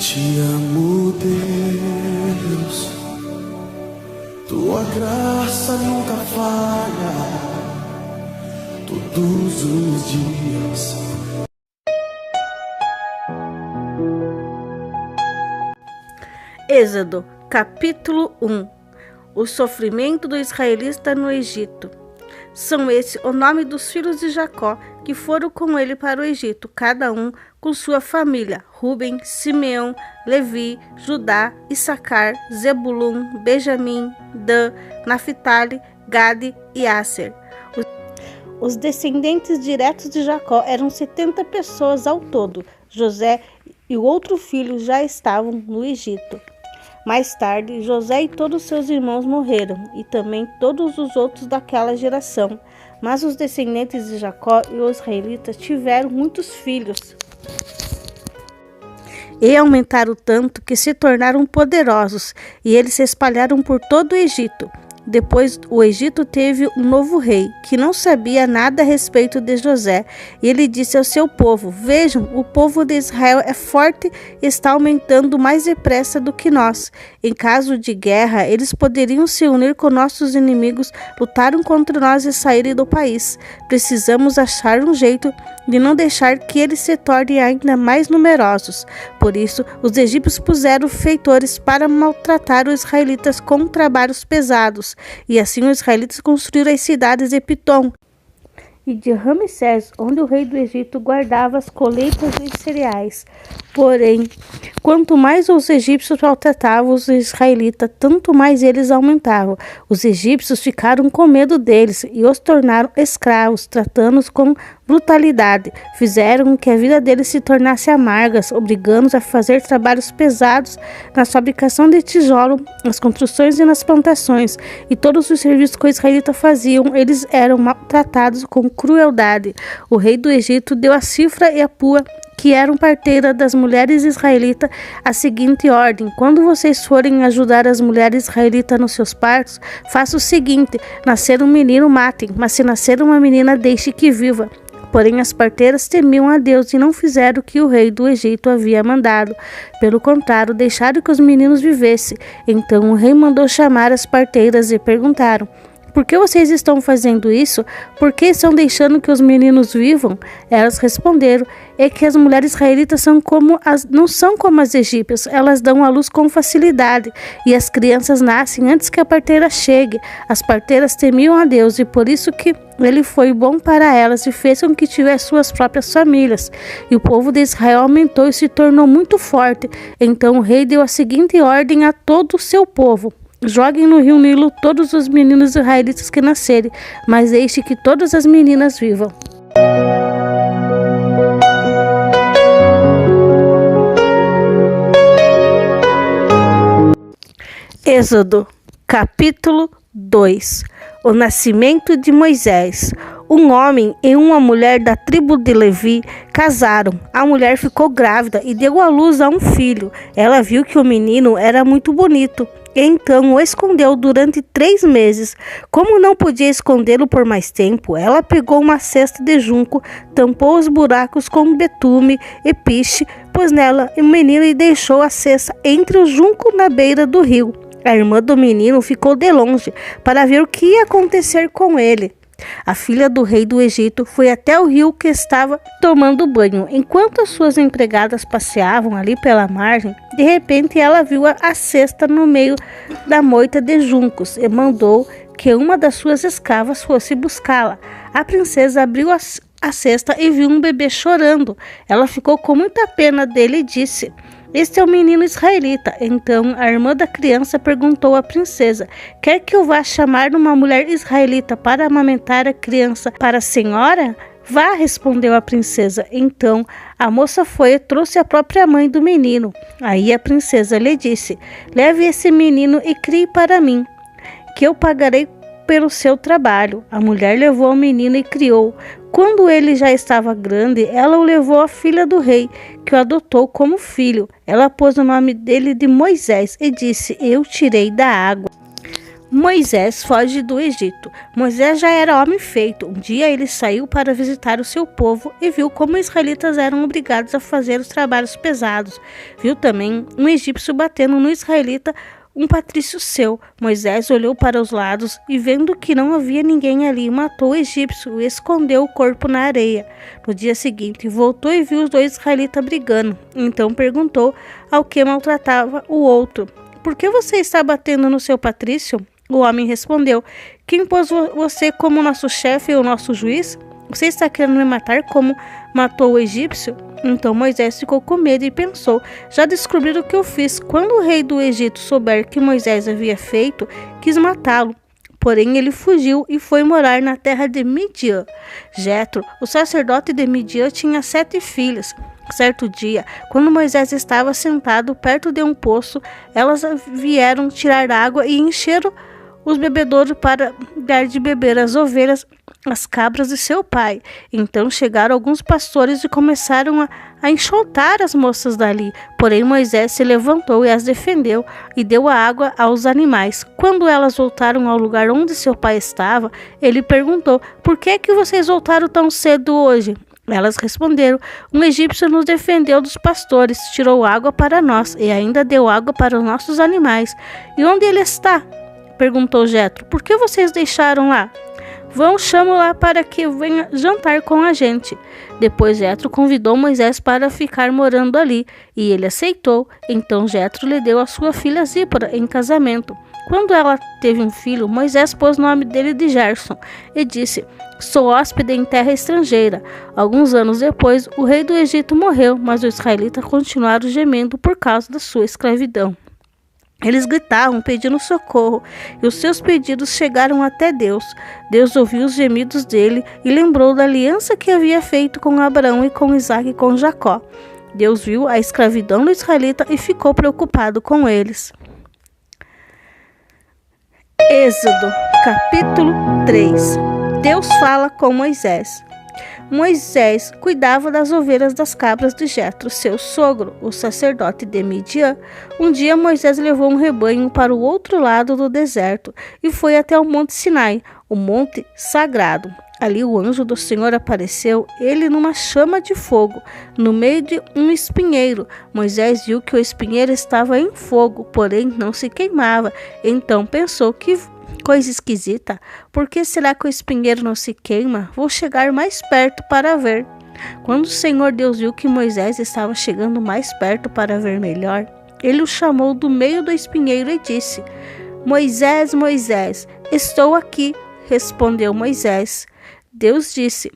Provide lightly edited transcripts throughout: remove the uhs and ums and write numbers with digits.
Te amo, Deus, tua graça nunca falha, todos os dias. Êxodo, capítulo 1. O sofrimento do israelita no Egito. São esse o nome dos filhos de Jacó que foram com ele para o Egito, cada um com sua família: Ruben, Simeão, Levi, Judá, Issacar, Zebulun, Benjamim, Dan, Naphtali, Gade e Asser. Os descendentes diretos de Jacó eram 70 pessoas ao todo. José e o outro filho já estavam no Egito. Mais tarde, José e todos seus irmãos morreram, e também todos os outros daquela geração. Mas os descendentes de Jacó e os israelitas tiveram muitos filhos. E aumentaram tanto que se tornaram poderosos, e eles se espalharam por todo o Egito. Depois, o Egito teve um novo rei, que não sabia nada a respeito de José, e ele disse ao seu povo: Vejam, o povo de Israel é forte e está aumentando mais depressa do que nós. Em caso de guerra, eles poderiam se unir com nossos inimigos, lutaram contra nós e saírem do país. Precisamos achar um jeito de não deixar que eles se tornem ainda mais numerosos. Por isso, os egípcios puseram feitores para maltratar os israelitas com trabalhos pesados. E assim os israelitas construíram as cidades de Pitom e de Ramsés, onde o rei do Egito guardava as colheitas dos cereais. Porém, quanto mais os egípcios maltratavam os israelitas, tanto mais eles aumentavam. Os egípcios ficaram com medo deles e os tornaram escravos, tratando-os com brutalidade. Fizeram com que a vida deles se tornasse amarga, obrigando-os a fazer trabalhos pesados na fabricação de tijolo, nas construções e nas plantações. E todos os serviços que os israelitas faziam, eles eram maltratados com crueldade. O rei do Egito deu a Cifra e a Pua, que eram parteiras das mulheres israelitas, a seguinte ordem: quando vocês forem ajudar as mulheres israelitas nos seus partos, faça o seguinte: nascer um menino, matem, mas se nascer uma menina, deixe que viva. Porém, as parteiras temiam a Deus e não fizeram o que o rei do Egito havia mandado. Pelo contrário, deixaram que os meninos vivessem. Então o rei mandou chamar as parteiras e perguntaram: Por que vocês estão fazendo isso? Por que estão deixando que os meninos vivam? Elas responderam: É que as mulheres israelitas não são como as egípcias. Elas dão à luz com facilidade e as crianças nascem antes que a parteira chegue. As parteiras temiam a Deus e por isso que ele foi bom para elas e fez com que tivessem suas próprias famílias. E o povo de Israel aumentou e se tornou muito forte. Então o rei deu a seguinte ordem a todo o seu povo: Joguem no rio Nilo todos os meninos israelitas que nascerem, mas deixe que todas as meninas vivam. Êxodo, capítulo 2. O nascimento de Moisés. Um homem e uma mulher da tribo de Levi casaram. A mulher ficou grávida e deu à luz a um filho. Ela viu que o menino era muito bonito. Então o escondeu durante 3 meses. Como não podia escondê-lo por mais tempo, ela pegou uma cesta de junco, tampou os buracos com betume e piche, pôs nela o menino e deixou a cesta entre o junco na beira do rio. A irmã do menino ficou de longe para ver o que ia acontecer com ele. A filha do rei do Egito foi até o rio que estava tomando banho. Enquanto as suas empregadas passeavam ali pela margem, de repente ela viu a cesta no meio da moita de juncos e mandou que uma das suas escravas fosse buscá-la. A princesa abriu a cesta e viu um bebê chorando. Ela ficou com muita pena dele e disse: Este é o menino israelita. Então a irmã da criança perguntou à princesa: Quer que eu vá chamar uma mulher israelita para amamentar a criança para a senhora? Vá, respondeu a princesa. Então a moça foi e trouxe a própria mãe do menino. Aí a princesa lhe disse: Leve esse menino e crie para mim, que eu pagarei pelo seu trabalho. A mulher levou o menino e criou. Quando ele já estava grande, ela o levou à filha do rei, que o adotou como filho. Ela pôs o nome dele de Moisés e disse: Eu tirei da água. Moisés foge do Egito. Moisés já era homem feito. Um dia ele saiu para visitar o seu povo e viu como os israelitas eram obrigados a fazer os trabalhos pesados. Viu também um egípcio batendo no israelita, um patrício seu. Moisés olhou para os lados e, vendo que não havia ninguém ali, matou o egípcio e escondeu o corpo na areia. No dia seguinte, voltou e viu os dois israelitas brigando. Então perguntou ao que maltratava o outro: por que você está batendo no seu patrício? O homem respondeu: quem pôs você como nosso chefe ou nosso juiz? Você está querendo me matar como matou o egípcio? Então Moisés ficou com medo e pensou: já descobriram o que eu fiz. Quando o rei do Egito souber que Moisés havia feito, quis matá-lo. Porém ele fugiu e foi morar na terra de Midian. Jetro, o sacerdote de Midian, tinha 7 filhas. Certo dia, quando Moisés estava sentado perto de um poço, elas vieram tirar água e encheram os bebedouros para dar de beber às ovelhas, as cabras de seu pai. Então chegaram alguns pastores e começaram a enxotar as moças dali. Porém Moisés se levantou e as defendeu e deu a água aos animais. Quando elas voltaram ao lugar onde seu pai estava, ele perguntou: por que vocês voltaram tão cedo hoje? Elas responderam: um egípcio nos defendeu dos pastores, tirou água para nós e ainda deu água para os nossos animais. E onde ele está? Perguntou Jetro. Por que vocês deixaram lá? Vão, chamo lá para que venha jantar com a gente. Depois Jetro convidou Moisés para ficar morando ali, e ele aceitou. Então Jetro lhe deu a sua filha Zípora em casamento. Quando ela teve um filho, Moisés pôs o nome dele de Gerson e disse: sou hóspede em terra estrangeira. Alguns anos depois, o rei do Egito morreu, mas os israelitas continuaram gemendo por causa da sua escravidão. Eles gritavam pedindo socorro, e os seus pedidos chegaram até Deus. Deus ouviu os gemidos dele e lembrou da aliança que havia feito com Abraão e com Isaque e com Jacó. Deus viu a escravidão do israelita e ficou preocupado com eles. Êxodo, capítulo 3. Deus fala com Moisés. Moisés cuidava das ovelhas das cabras de Jetro, seu sogro, o sacerdote de Midian. Um dia Moisés levou um rebanho para o outro lado do deserto e foi até o monte Sinai, o monte sagrado. Ali o anjo do Senhor apareceu, ele numa chama de fogo, no meio de um espinheiro. Moisés viu que o espinheiro estava em fogo, porém não se queimava. Então pensou: que coisa esquisita, por que será que o espinheiro não se queima? Vou chegar mais perto para ver. Quando o Senhor Deus viu que Moisés estava chegando mais perto para ver melhor, ele o chamou do meio do espinheiro e disse: Moisés, Moisés, estou aqui, respondeu Moisés. Deus disse: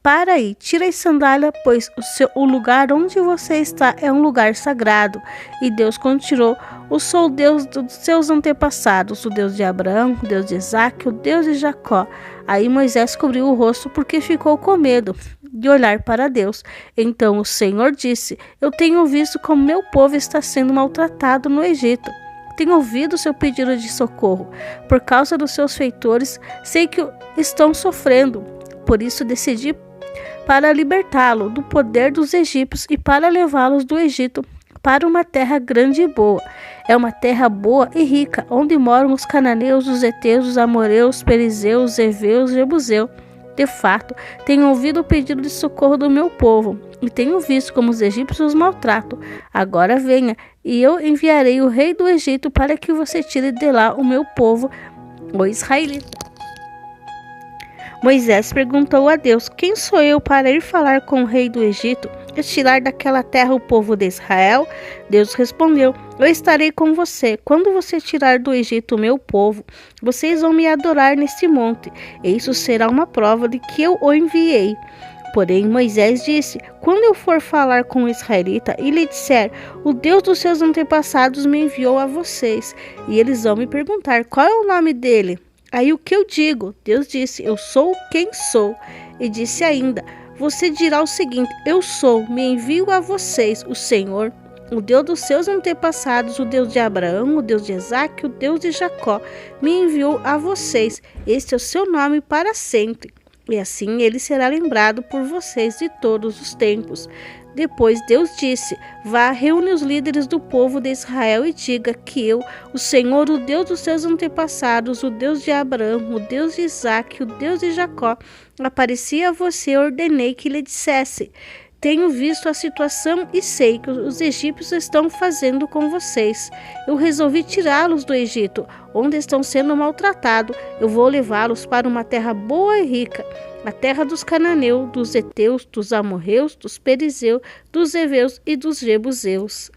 para aí, tira as sandálias, pois o lugar onde você está é um lugar sagrado. E Deus continuou: eu sou o Deus dos seus antepassados, o Deus de Abraão, o Deus de Isaque, o Deus de Jacó. Aí Moisés cobriu o rosto porque ficou com medo de olhar para Deus. Então o Senhor disse: eu tenho visto como meu povo está sendo maltratado no Egito. Tenho ouvido seu pedido de socorro. Por causa dos seus feitores, sei que estão sofrendo. Por isso decidi para libertá-lo do poder dos egípcios e para levá-los do Egito para uma terra grande e boa. É uma terra boa e rica, onde moram os cananeus, os heteus, os amoreus, perizeus, heveus e jebuseus. De fato, tenho ouvido o pedido de socorro do meu povo e tenho visto como os egípcios os maltratam. Agora venha, e eu enviarei o rei do Egito para que você tire de lá o meu povo, o israelita. Moisés perguntou a Deus: quem sou eu para ir falar com o rei do Egito e tirar daquela terra o povo de Israel? Deus respondeu: eu estarei com você. Quando você tirar do Egito o meu povo, vocês vão me adorar nesse monte, e isso será uma prova de que eu o enviei. Porém Moisés disse: quando eu for falar com o israelita e lhe disser: o Deus dos seus antepassados me enviou a vocês, e eles vão me perguntar: qual é o nome dele? Aí o que eu digo? Deus disse: eu sou quem sou. E disse ainda: você dirá o seguinte: eu sou, me envio a vocês, o Senhor, o Deus dos seus antepassados, o Deus de Abraão, o Deus de Isaque, o Deus de Jacó, me enviou a vocês. Este é o seu nome para sempre. E assim ele será lembrado por vocês de todos os tempos. Depois Deus disse: vá, reúne os líderes do povo de Israel e diga que eu, o Senhor, o Deus dos seus antepassados, o Deus de Abraão, o Deus de Isaque, o Deus de Jacó, apareci a você e ordenei que lhe dissesse: tenho visto a situação e sei que os egípcios estão fazendo com vocês. Eu resolvi tirá-los do Egito, onde estão sendo maltratados. Eu vou levá-los para uma terra boa e rica, a terra dos cananeus, dos heteus, dos amorreus, dos perizeus, dos heveus e dos jebuseus.